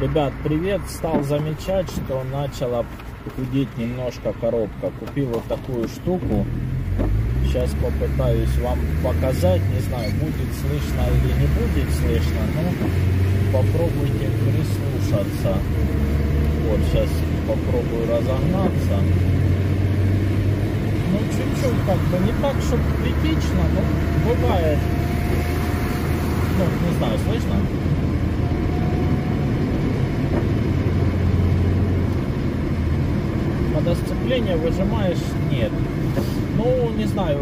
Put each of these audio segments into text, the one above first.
Ребят, привет! Стал замечать, что начала худеть немножко коробка. Купил вот такую штуку. Сейчас попытаюсь вам показать. Не знаю, будет слышно или не будет слышно, но попробуйте прислушаться. Вот, сейчас попробую разогнаться. Ну, чуть-чуть как бы, не так, чтобы критично, но бывает. Ну, не знаю, слышно? Когда сцепление выжимаешь, нет. Ну, не знаю,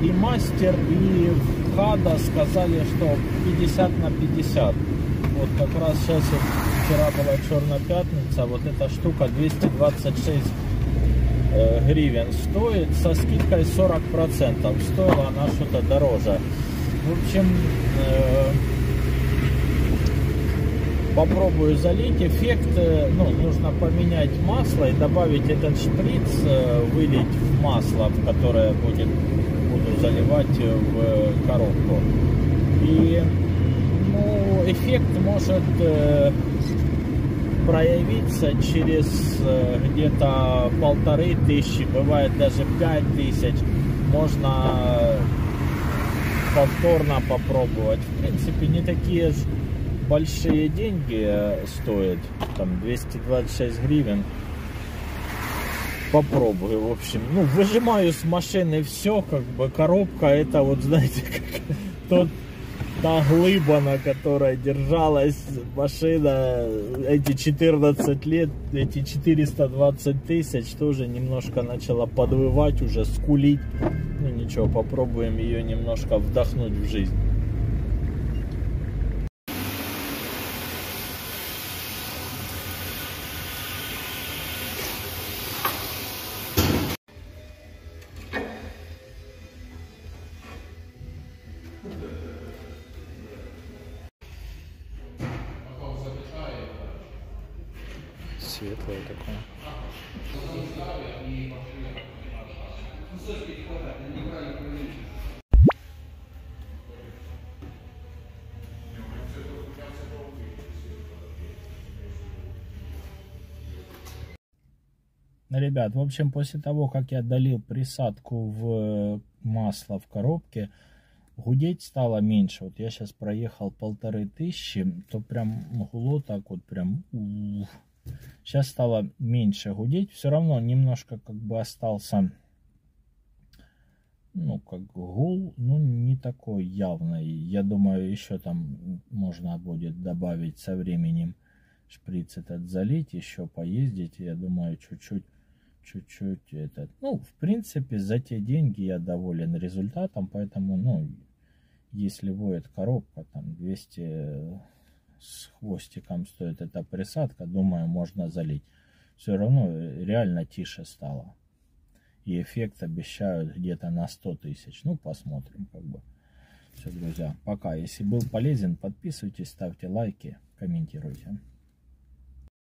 и мастер, и Хада сказали, что 50 на 50. Вот как раз сейчас, вчера была Черная пятница, вот эта штука 226 гривен стоит, со скидкой 40%. Стоила она что-то дороже. В общем, попробую залить. Эффект, ну, нужно поменять масло и добавить этот шприц, вылить в масло, в которое буду заливать в коробку. И, ну, эффект может проявиться через где-то 1500, бывает даже 5000. Можно повторно попробовать. В принципе, не такие же большие деньги стоят, там 226 гривен. Попробую, в общем. Ну, выжимаю с машины все, как бы коробка, это вот, знаете, как та глыба, на которой держалась машина эти 14 лет, эти 420 тысяч, тоже немножко начала подвывать, уже скулить. Ну ничего, попробуем ее немножко вдохнуть в жизнь. Светлое такое. Ребят, в общем, после того, как я долил присадку в масло в коробке, гудеть стало меньше. Вот я сейчас проехал 1500, то прям гуло так вот прям. Сейчас стало меньше гудеть. Все равно немножко как бы остался, ну, как гул, ну, не такой явный. Я думаю, еще там можно будет добавить со временем шприц этот залить, еще поездить. Я думаю, чуть-чуть этот. Ну, в принципе, за те деньги я доволен результатом, поэтому, ну, если воет коробка, там 200 с хвостиком стоит эта присадка, думаю, можно залить. Все равно реально тише стало. И эффект обещают где-то на 100 тысяч. Ну, посмотрим, как бы. Все, друзья, пока. Если был полезен, подписывайтесь, ставьте лайки, комментируйте.